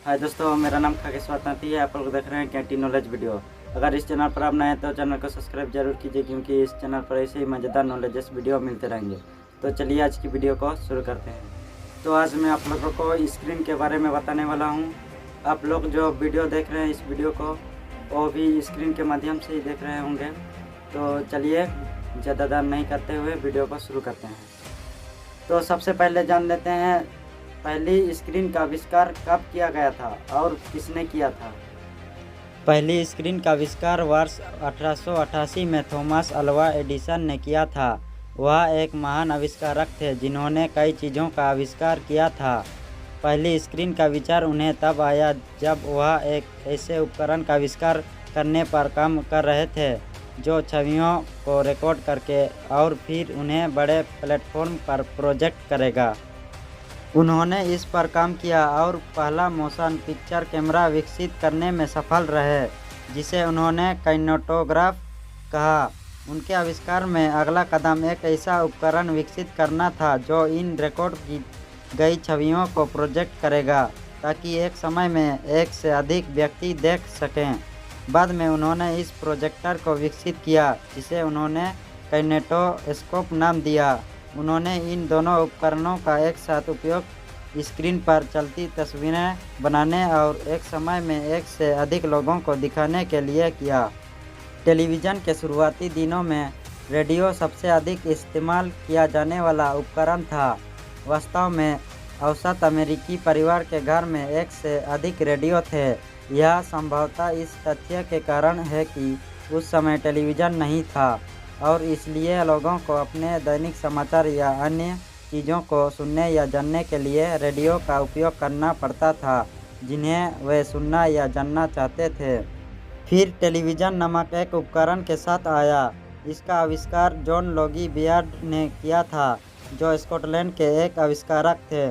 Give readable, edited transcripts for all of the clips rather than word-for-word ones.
हाय दोस्तों, मेरा नाम खगेश वातनाती है। आप लोग देख रहे हैं कैंटी नॉलेज वीडियो। अगर इस चैनल पर आप नए हैं तो चैनल को सब्सक्राइब जरूर कीजिए, क्योंकि इस चैनल पर ऐसे ही मज़ेदार नॉलेजेस वीडियो मिलते रहेंगे। तो चलिए आज की वीडियो को शुरू करते हैं। तो आज मैं आप लोगों को स्क्रीन के बारे में बताने वाला हूँ। आप लोग जो वीडियो देख रहे हैं इस वीडियो को, वो भी स्क्रीन के माध्यम से ही देख रहे होंगे। तो चलिए ज़्यादा देर नहीं करते हुए वीडियो को शुरू करते हैं। तो सबसे पहले जान लेते हैं पहली स्क्रीन का आविष्कार कब किया गया था और किसने किया था। पहली स्क्रीन का आविष्कार वर्ष 1888 में थॉमस अल्वा एडिसन ने किया था। वह एक महान आविष्कारक थे जिन्होंने कई चीज़ों का आविष्कार किया था। पहली स्क्रीन का विचार उन्हें तब आया जब वह एक ऐसे उपकरण का आविष्कार करने पर काम कर रहे थे जो छवियों को रिकॉर्ड करके और फिर उन्हें बड़े प्लेटफॉर्म पर प्रोजेक्ट करेगा। उन्होंने इस पर काम किया और पहला मोशन पिक्चर कैमरा विकसित करने में सफल रहे, जिसे उन्होंने काइनेटोग्राफ कहा। उनके आविष्कार में अगला कदम एक ऐसा उपकरण विकसित करना था जो इन रिकॉर्ड की गई छवियों को प्रोजेक्ट करेगा, ताकि एक समय में एक से अधिक व्यक्ति देख सकें। बाद में उन्होंने इस प्रोजेक्टर को विकसित किया, जिसे उन्होंने काइनेटोस्कोप नाम दिया। उन्होंने इन दोनों उपकरणों का एक साथ उपयोग स्क्रीन पर चलती तस्वीरें बनाने और एक समय में एक से अधिक लोगों को दिखाने के लिए किया। टेलीविज़न के शुरुआती दिनों में रेडियो सबसे अधिक इस्तेमाल किया जाने वाला उपकरण था। वास्तव में औसत अमेरिकी परिवार के घर में एक से अधिक रेडियो थे। यह संभवतः इस तथ्य के कारण है कि उस समय टेलीविज़न नहीं था और इसलिए लोगों को अपने दैनिक समाचार या अन्य चीज़ों को सुनने या जानने के लिए रेडियो का उपयोग करना पड़ता था, जिन्हें वे सुनना या जानना चाहते थे। फिर टेलीविज़न नामक एक उपकरण के साथ आया। इसका आविष्कार जॉन लोगी बियर्ड ने किया था, जो स्कॉटलैंड के एक आविष्कारक थे।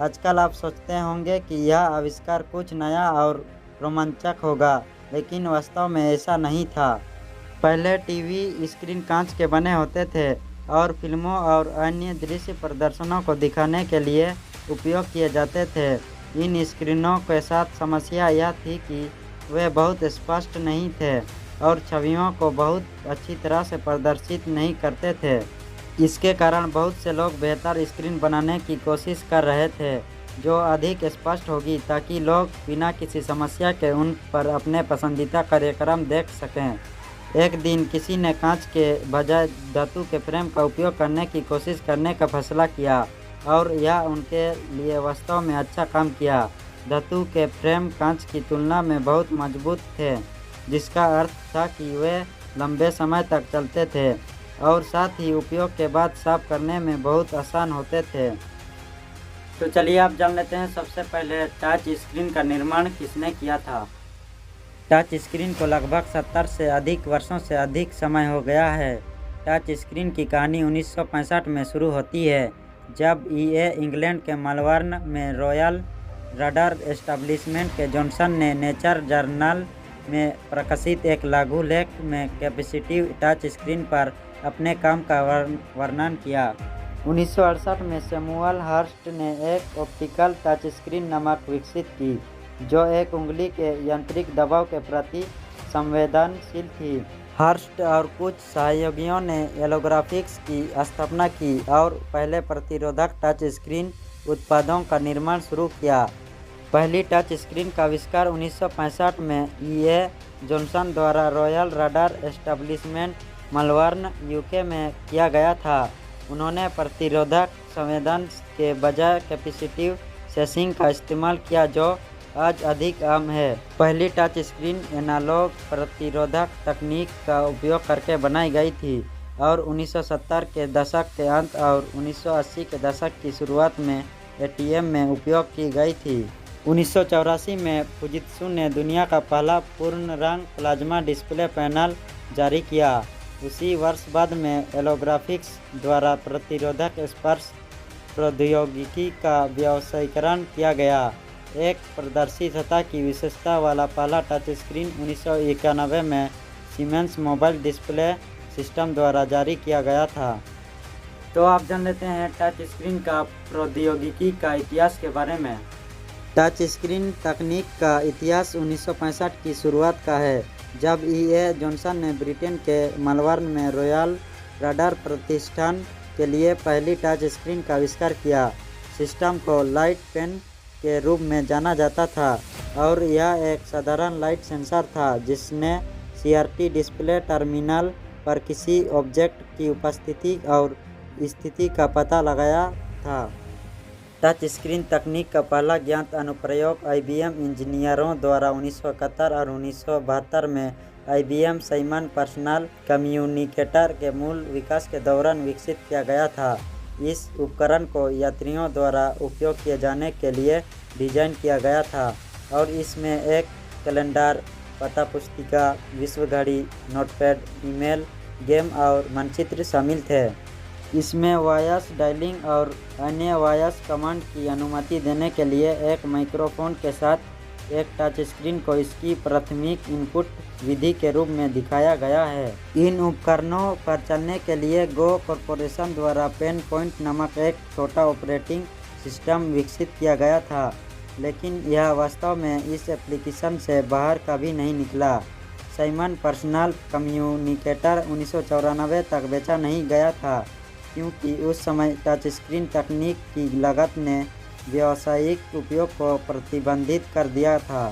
आजकल आप सोचते होंगे कि यह आविष्कार कुछ नया और रोमांचक होगा, लेकिन वास्तव में ऐसा नहीं था। पहले टीवी स्क्रीन कांच के बने होते थे और फिल्मों और अन्य दृश्य प्रदर्शनों को दिखाने के लिए उपयोग किए जाते थे। इन स्क्रीनों के साथ समस्या यह थी कि वे बहुत स्पष्ट नहीं थे और छवियों को बहुत अच्छी तरह से प्रदर्शित नहीं करते थे। इसके कारण बहुत से लोग बेहतर स्क्रीन बनाने की कोशिश कर रहे थे, जो अधिक स्पष्ट होगी, ताकि लोग बिना किसी समस्या के उन पर अपने पसंदीदा कार्यक्रम देख सकें। एक दिन किसी ने कांच के बजाय धातु के फ्रेम का उपयोग करने की कोशिश करने का फैसला किया और यह उनके लिए वास्तव में अच्छा काम किया। धातु के फ्रेम कांच की तुलना में बहुत मजबूत थे, जिसका अर्थ था कि वे लंबे समय तक चलते थे और साथ ही उपयोग के बाद साफ करने में बहुत आसान होते थे। तो चलिए आप जान लेते हैं सबसे पहले टच स्क्रीन का निर्माण किसने किया था। टच स्क्रीन को लगभग 70 से अधिक वर्षों से अधिक समय हो गया है। टच स्क्रीन की कहानी 1965 में शुरू होती है, जब ईए इंग्लैंड के मेलबर्न में रॉयल रडार एस्टेब्लिशमेंट के जॉनसन ने नेचर जर्नल में प्रकाशित एक लघु लेख में कैपेसिटिव टच स्क्रीन पर अपने काम का वर्णन किया। 1968 में सैमुअल हर्स्ट ने एक ऑप्टिकल टच स्क्रीन नमक विकसित की, जो एक उंगली के यांत्रिक दबाव के प्रति संवेदनशील थी। हर्स्ट और कुछ सहयोगियों ने एलोग्राफिक्स की स्थापना की और पहले प्रतिरोधक टच स्क्रीन उत्पादों का निर्माण शुरू किया। पहली टच स्क्रीन का आविष्कार 1965 में ईए जॉनसन द्वारा royal radar establishment Melbourne, UK में किया गया था। उन्होंने प्रतिरोधक संवेदन के बजाय कैपेसिटिव सेंसिंग का इस्तेमाल किया, जो आज अधिक आम है। पहली टच स्क्रीन एनालॉग प्रतिरोधक तकनीक का उपयोग करके बनाई गई थी और 1970 के दशक के अंत और 1980 के दशक की शुरुआत में एटीएम में उपयोग की गई थी। 1984 में फुजित्सु ने दुनिया का पहला पूर्ण रंग प्लाज्मा डिस्प्ले पैनल जारी किया। उसी वर्ष बाद में एलोग्राफिक्स द्वारा प्रतिरोधक स्पर्श प्रौद्योगिकी का व्यावसायीकरण किया गया। एक प्रदर्शी सतह की विशेषता वाला पहला टच स्क्रीन 1991 में सीमेंस मोबाइल डिस्प्ले सिस्टम द्वारा जारी किया गया था। तो आप जान लेते हैं टच स्क्रीन का प्रौद्योगिकी का इतिहास के बारे में। टच स्क्रीन तकनीक का इतिहास 1965 की शुरुआत का है, जब E.A. जॉनसन ने ब्रिटेन के मेलबर्न में रॉयल रडार प्रतिष्ठान के लिए पहली टच स्क्रीन का आविष्कार किया। सिस्टम को लाइट पेन के रूप में जाना जाता था और यह एक साधारण लाइट सेंसर था जिसने CRT डिस्प्ले टर्मिनल पर किसी ऑब्जेक्ट की उपस्थिति और स्थिति का पता लगाया था। टच स्क्रीन तकनीक का पहला ज्ञात अनुप्रयोग IBM इंजीनियरों द्वारा 1971 और 1972 में IBM साइमन पर्सनल कम्युनिकेटर के मूल विकास के दौरान विकसित किया गया था। इस उपकरण को यात्रियों द्वारा उपयोग किए जाने के लिए डिजाइन किया गया था और इसमें एक कैलेंडर, पता पुस्तिका, विश्व घड़ी, नोटपैड, ईमेल, गेम और मानचित्र शामिल थे। इसमें वॉयस डायलिंग और अन्य वॉयस कमांड की अनुमति देने के लिए एक माइक्रोफोन के साथ एक टच स्क्रीन को इसकी प्राथमिक इनपुट विधि के रूप में दिखाया गया है। इन उपकरणों पर चलने के लिए गो कॉर्पोरेशन द्वारा पेन पॉइंट नामक एक छोटा ऑपरेटिंग सिस्टम विकसित किया गया था, लेकिन यह वास्तव में इस एप्लीकेशन से बाहर कभी नहीं निकला। साइमन पर्सनल कम्युनिकेटर 1994 तक बेचा नहीं गया था क्योंकि उस समय टच स्क्रीन तकनीक की लागत ने व्यावसायिक उपयोग को प्रतिबंधित कर दिया था।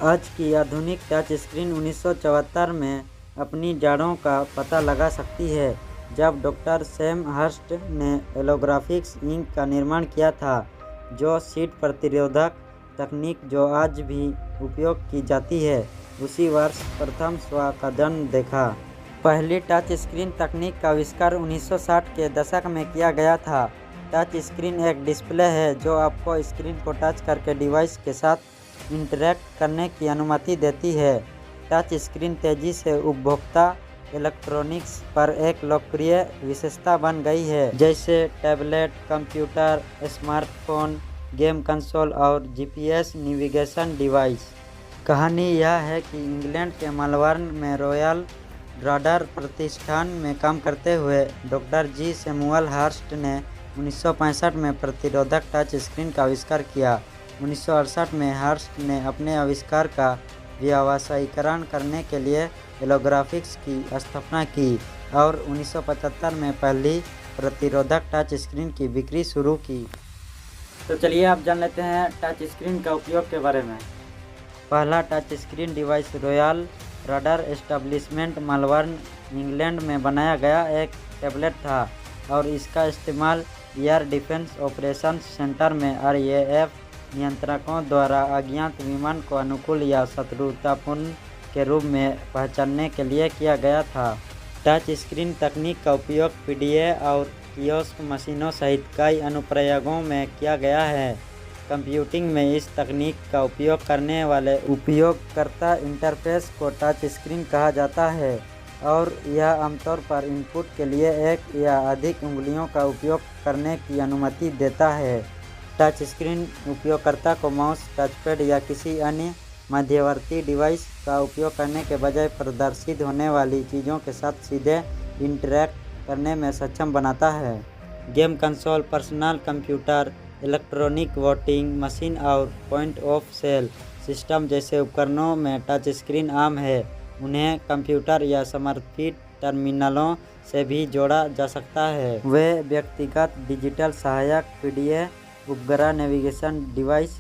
आज की आधुनिक टच स्क्रीन 1974 में अपनी जड़ों का पता लगा सकती है, जब डॉक्टर सैम हर्स्ट ने होलोग्राफिक्स इंक का निर्माण किया था, जो शीट प्रतिरोधक तकनीक जो आज भी उपयोग की जाती है, उसी वर्ष प्रथम स्व का जन्म देखा। पहली टच स्क्रीन तकनीक का आविष्कार 1960 के दशक में किया गया था। टच स्क्रीन एक डिस्प्ले है जो आपको स्क्रीन को टच करके डिवाइस के साथ इंटरैक्ट करने की अनुमति देती है। टच स्क्रीन तेजी से उपभोक्ता इलेक्ट्रॉनिक्स पर एक लोकप्रिय विशेषता बन गई है, जैसे tablet, computer, smartphone, game console और GPS नेविगेशन डिवाइस। कहानी यह है कि इंग्लैंड के मेलबर्न में रॉयल रडार प्रतिष्ठान में काम करते हुए डॉक्टर G. सैमुअल हर्स्ट ने 1965 में प्रतिरोधक टच स्क्रीन का आविष्कार किया। 1968 में हर्स्ट ने अपने आविष्कार का व्यावसायीकरण करने के लिए होलोग्राफिक्स की स्थापना की और 1975 में पहली प्रतिरोधक टच स्क्रीन की बिक्री शुरू की। तो चलिए आप जान लेते हैं टच स्क्रीन का उपयोग के बारे में। पहला touch screen device royal radar establishment Melbourne, England में बनाया गया एक टैबलेट था और इसका इस्तेमाल एयर डिफेंस ऑपरेशन सेंटर में RAF नियंत्रकों द्वारा अज्ञात विमान को अनुकूल या शत्रुतापूर्ण के रूप में पहचानने के लिए किया गया था। टच स्क्रीन तकनीक का उपयोग PDA और कियोस्क मशीनों सहित कई अनुप्रयोगों में किया गया है। कंप्यूटिंग में इस तकनीक का उपयोग करने वाले उपयोगकर्ता इंटरफेस को टच स्क्रीन कहा जाता है और यह आमतौर पर इनपुट के लिए एक या अधिक उंगलियों का उपयोग करने की अनुमति देता है। टच स्क्रीन उपयोगकर्ता को माउस, टचपैड या किसी अन्य मध्यवर्ती डिवाइस का उपयोग करने के बजाय प्रदर्शित होने वाली चीज़ों के साथ सीधे इंटरैक्ट करने में सक्षम बनाता है। Game console, personal computer, electronic voting machine और पॉइंट ऑफ सेल सिस्टम जैसे उपकरणों में टच स्क्रीन आम है। उन्हें कंप्यूटर या समर्पित टर्मिनलों से भी जोड़ा जा सकता है। वे व्यक्तिगत डिजिटल सहायक, PDA उपग्रह navigation device,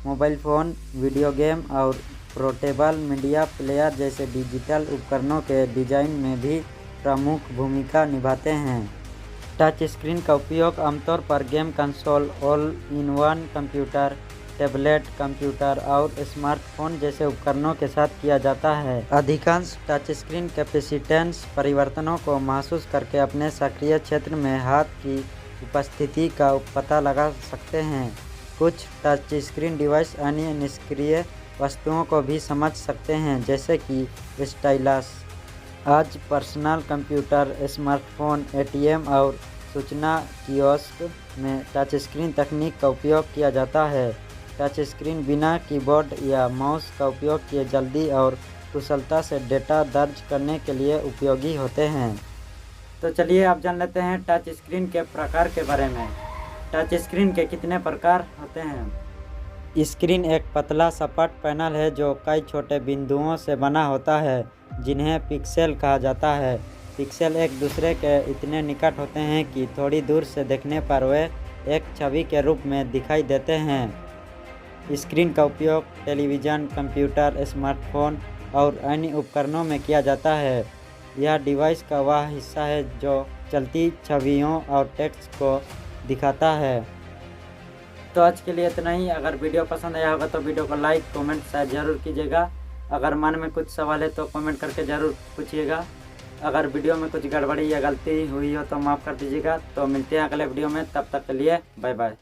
mobile phone, video game और पोर्टेबल मीडिया प्लेयर जैसे डिजिटल उपकरणों के डिज़ाइन में भी प्रमुख भूमिका निभाते हैं। टच स्क्रीन का उपयोग आमतौर पर game console, all in one computer, tablet computer और स्मार्टफोन जैसे उपकरणों के साथ किया जाता है। अधिकांश टच स्क्रीन कैपेसिटेंस परिवर्तनों को महसूस करके अपने सक्रिय क्षेत्र में हाथ की उपस्थिति का पता लगा सकते हैं। कुछ टच स्क्रीन डिवाइस अन्य निष्क्रिय वस्तुओं को भी समझ सकते हैं, जैसे कि स्टाइलस। आज पर्सनल कंप्यूटर, स्मार्टफोन, ATM और सूचना कियोस्क में टच स्क्रीन तकनीक का उपयोग किया जाता है। टच स्क्रीन बिना कीबोर्ड या माउस का उपयोग किए जल्दी और कुशलता से डेटा दर्ज करने के लिए उपयोगी होते हैं। तो चलिए आप जान लेते हैं टच स्क्रीन के प्रकार के बारे में। टच स्क्रीन के कितने प्रकार होते हैं। स्क्रीन एक पतला सपाट पैनल है जो कई छोटे बिंदुओं से बना होता है जिन्हें पिक्सेल कहा जाता है। पिक्सेल एक दूसरे के इतने निकट होते हैं कि थोड़ी दूर से देखने पर वे एक छवि के रूप में दिखाई देते हैं। स्क्रीन का उपयोग टेलीविज़न, कंप्यूटर, स्मार्टफोन और अन्य उपकरणों में किया जाता है। यह डिवाइस का वह हिस्सा है जो चलती छवियों और टेक्स्ट को दिखाता है। तो आज के लिए इतना ही। अगर वीडियो पसंद आया होगा तो वीडियो को लाइक, कमेंट, शेयर जरूर कीजिएगा। अगर मन में कुछ सवाल है तो कमेंट करके ज़रूर पूछिएगा। अगर वीडियो में कुछ गड़बड़ी या गलती हुई हो तो माफ़ कर दीजिएगा। तो मिलते हैं अगले वीडियो में, तब तक के लिए बाय बाय।